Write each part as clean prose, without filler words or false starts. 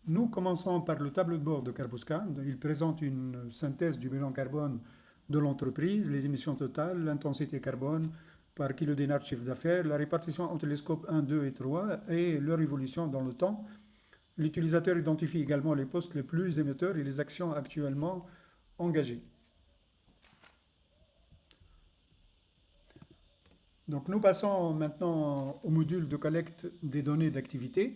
Nous commençons par le tableau de bord de Carboscan. Il présente une synthèse du bilan carbone de l'entreprise, les émissions totales, l'intensité carbone par kilo d'énergie de chiffre d'affaires, la répartition entre les scopes 1, 2 et 3 et leur évolution dans le temps. L'utilisateur identifie également les postes les plus émetteurs et les actions actuellement engagées. Donc nous passons maintenant au module de collecte des données d'activité.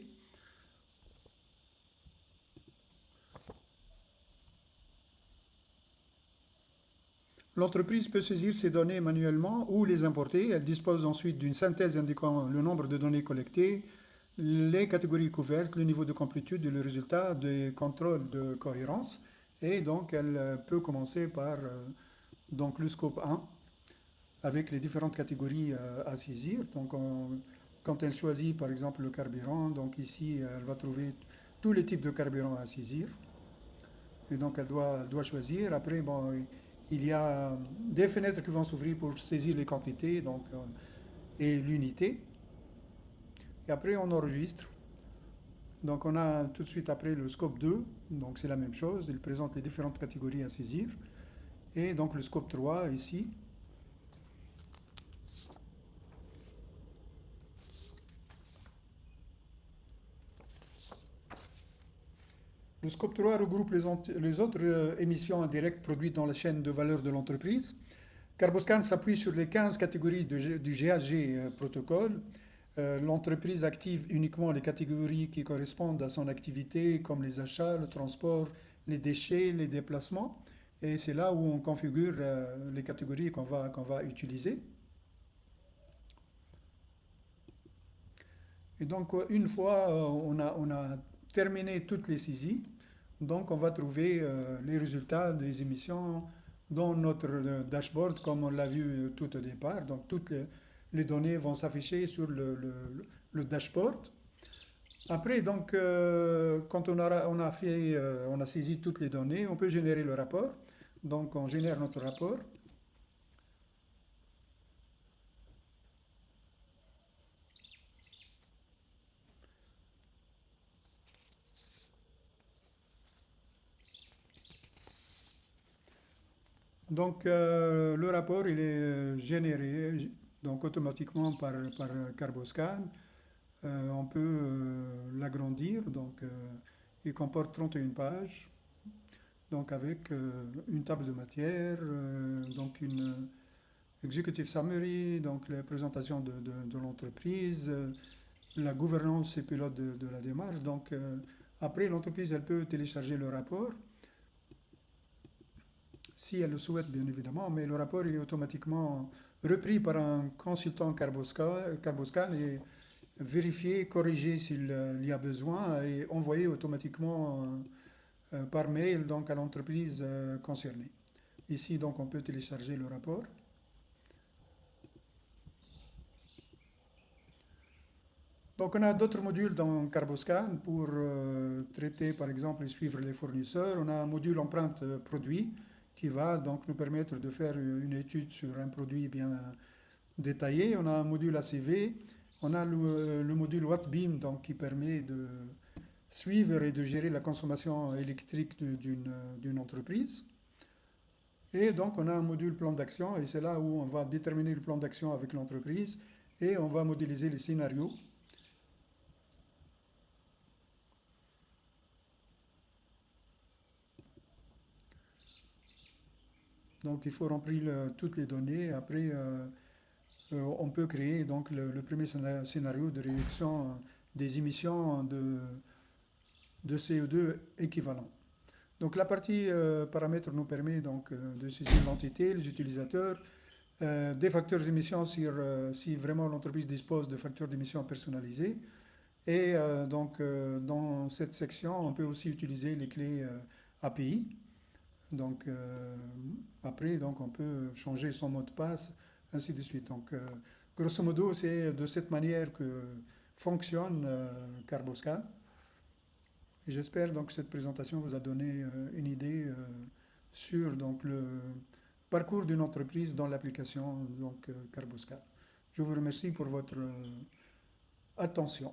L'entreprise peut saisir ces données manuellement ou les importer. Elle dispose ensuite d'une synthèse indiquant le nombre de données collectées, les catégories couvertes, le niveau de complétude et le résultat des contrôles de cohérence. Et donc, elle peut commencer par donc le scope 1 avec les différentes catégories à saisir. Donc, quand elle choisit par exemple le carburant, donc ici, elle va trouver tous les types de carburant à saisir. Et donc, elle doit choisir. Après, bon, il y a des fenêtres qui vont s'ouvrir pour saisir les quantités donc, et l'unité. Et après, on enregistre. Donc, on a tout de suite après le scope 2. Donc, c'est la même chose. Il présente les différentes catégories à saisir. Et donc, le scope 3 ici. Le scope 3 regroupe les autres émissions indirectes produites dans la chaîne de valeur de l'entreprise. Carboscan s'appuie sur les 15 catégories du GHG protocole. L'entreprise active uniquement les catégories qui correspondent à son activité, comme les achats, le transport, les déchets, les déplacements. Et c'est là où on configure les catégories qu'on va utiliser. Et donc, une fois on a terminé toutes les saisies, donc on va trouver les résultats des émissions dans notre dashboard, comme on l'a vu tout au départ. Donc, toutes les données vont s'afficher sur le dashboard. Après, donc, quand on a saisi toutes les données, on peut générer le rapport. Donc, on génère notre rapport. Donc, le rapport, il est généré donc, automatiquement par Carboscan. On peut l'agrandir. Donc, il comporte 31 pages. Donc, avec une table de matière, donc une executive summary, donc la présentation de l'entreprise, la gouvernance et pilote de la démarche. Donc, après, l'entreprise, elle peut télécharger le rapport si elle le souhaite, bien évidemment, mais le rapport il est automatiquement repris par un consultant Carboscan et vérifié, corrigé s'il y a besoin et envoyé automatiquement par mail donc, à l'entreprise concernée. Ici, donc, on peut télécharger le rapport. Donc, on a d'autres modules dans Carboscan pour traiter, par exemple, et suivre les fournisseurs. On a un module empreinte produit qui va donc nous permettre de faire une étude sur un produit bien détaillé. On a un module ACV. On a le module Wattbeam donc, qui permet de suivre et de gérer la consommation électrique d'une entreprise. Et donc, on a un module plan d'action et c'est là où on va déterminer le plan d'action avec l'entreprise et on va modéliser les scénarios. Donc, il faut remplir toutes les données. Après, on peut créer donc le premier scénario de réduction des émissions de CO2 équivalent. Donc, la partie paramètres nous permet donc de saisir l'entité, les utilisateurs, des facteurs d'émission si vraiment l'entreprise dispose de facteurs d'émission personnalisés. Et donc, dans cette section, on peut aussi utiliser les clés API. Donc, après, donc, on peut changer son mot de passe, ainsi de suite. Donc, grosso modo, c'est de cette manière que fonctionne Carboscan. Et j'espère donc que cette présentation vous a donné une idée sur donc, le parcours d'une entreprise dans l'application donc, Carboscan. Je vous remercie pour votre attention.